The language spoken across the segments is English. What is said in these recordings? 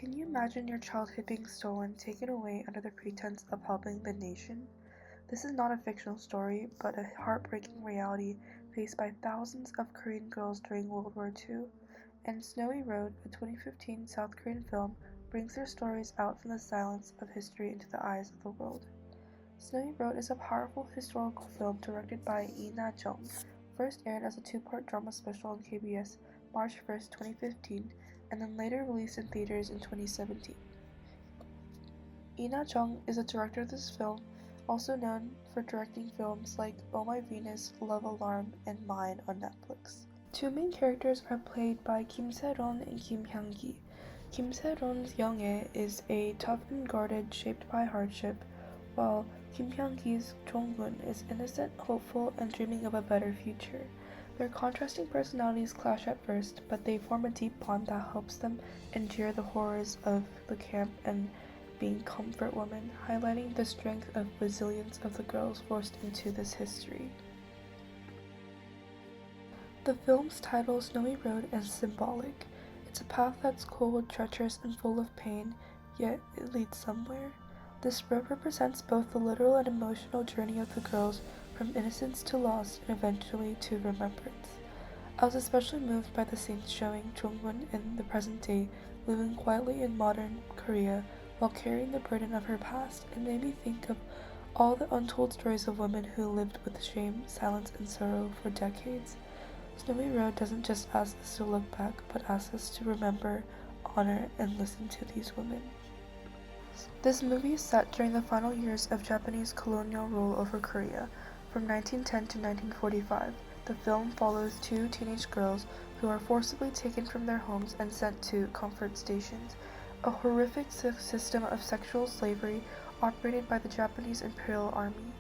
Can you imagine your childhood being stolen, taken away under the pretense of helping the nation? This is not a fictional story, but a heartbreaking reality faced by thousands of Korean girls during World War II. And Snowy Road, a 2015 South Korean film, brings their stories out from the silence of history into the eyes of the world. Snowy Road is a powerful historical film directed by Lee Na-jung, first aired as a two-part drama special on KBS March 1st, 2015, and then later released in theaters in 2017. Lee Na-jung is the director of this film, also known for directing films like Oh My Venus, Love Alarm, and Mine on Netflix. Two main characters are played by Kim Se-ron and Kim Hyang-gi. Kim Se-ron's Young-ae is a tough and guarded, shaped by hardship, while Kim Hyang-gi's Jong-gun is innocent, hopeful, and dreaming of a better future. Their contrasting personalities clash at first, but they form a deep bond that helps them endure the horrors of the camp and being comfort women, highlighting the strength and resilience of the girls forced into this history. The film's title, Snowy Road, is symbolic. It's a path that's cold, treacherous, and full of pain, yet it leads somewhere. This road represents both the literal and emotional journey of the girls from innocence to loss and eventually to remembrance. I was especially moved by the scenes showing Jong-gun in the present day living quietly in modern Korea while carrying the burden of her past. It made me think of all the untold stories of women who lived with shame, silence, and sorrow for decades. Snowy Road doesn't just ask us to look back, but asks us to remember, honor, and listen to these women. This movie is set during the final years of Japanese colonial rule over Korea, from 1910 to 1945. The film follows two teenage girls who are forcibly taken from their homes and sent to comfort stations, a horrific system of sexual slavery operated by the Japanese Imperial Army.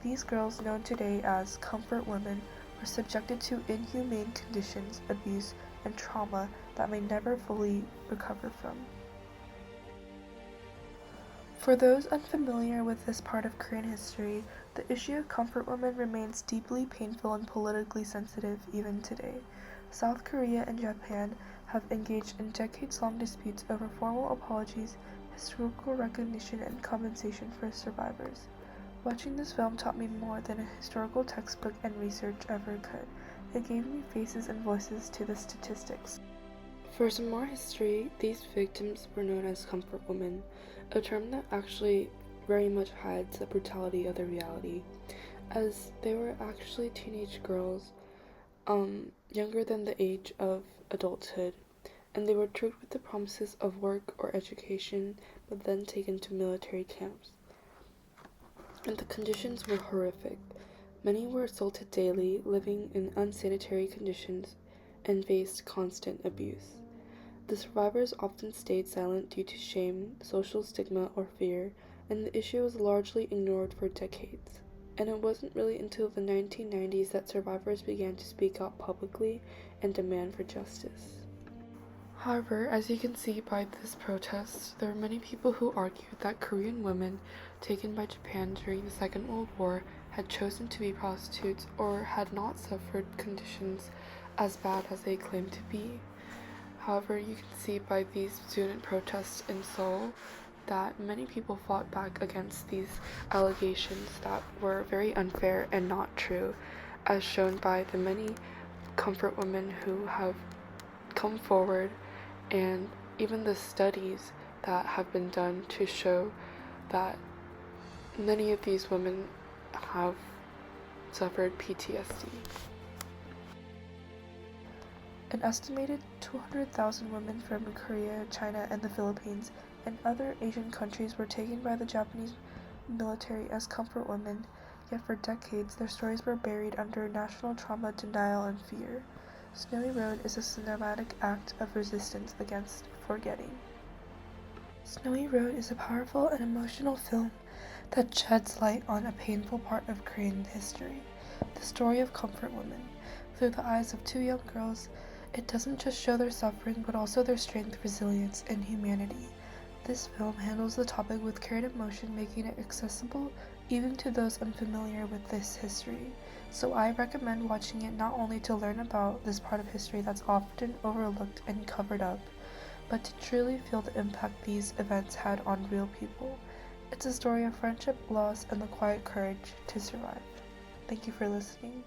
These girls, known today as comfort women, were subjected to inhumane conditions, abuse, and trauma that may never fully recover from. For those unfamiliar with this part of Korean history, the issue of comfort women remains deeply painful and politically sensitive even today. South Korea and Japan have engaged in decades-long disputes over formal apologies, historical recognition, and compensation for survivors. Watching this film taught me more than a historical textbook and research ever could. It gave me faces and voices to the statistics. For some more history, these victims were known as comfort women, a term that actually very much hides the brutality of the reality, as they were actually teenage girls, younger than the age of adulthood, and they were tricked with the promises of work or education, but then taken to military camps. And the conditions were horrific. Many were assaulted daily, living in unsanitary conditions, and faced constant abuse. The survivors often stayed silent due to shame, social stigma, or fear, and the issue was largely ignored for decades. And it wasn't really until the 1990s that survivors began to speak out publicly and demand for justice. However, as you can see by this protest, there are many people who argued that Korean women taken by Japan during the Second World War had chosen to be prostitutes or had not suffered conditions as bad as they claimed to be. However, you can see by these student protests in Seoul that many people fought back against these allegations that were very unfair and not true, as shown by the many comfort women who have come forward, and even the studies that have been done to show that many of these women have suffered PTSD. An estimated 200,000 women from Korea, China, and the Philippines and other Asian countries were taken by the Japanese military as comfort women, yet for decades their stories were buried under national trauma, denial, and fear. Snowy Road is a cinematic act of resistance against forgetting. Snowy Road is a powerful and emotional film that sheds light on a painful part of Korean history, the story of comfort women. Through the eyes of two young girls, it doesn't just show their suffering, but also their strength, resilience, and humanity. This film handles the topic with care and emotion, making it accessible even to those unfamiliar with this history. So I recommend watching it not only to learn about this part of history that's often overlooked and covered up, but to truly feel the impact these events had on real people. It's a story of friendship, loss, and the quiet courage to survive. Thank you for listening.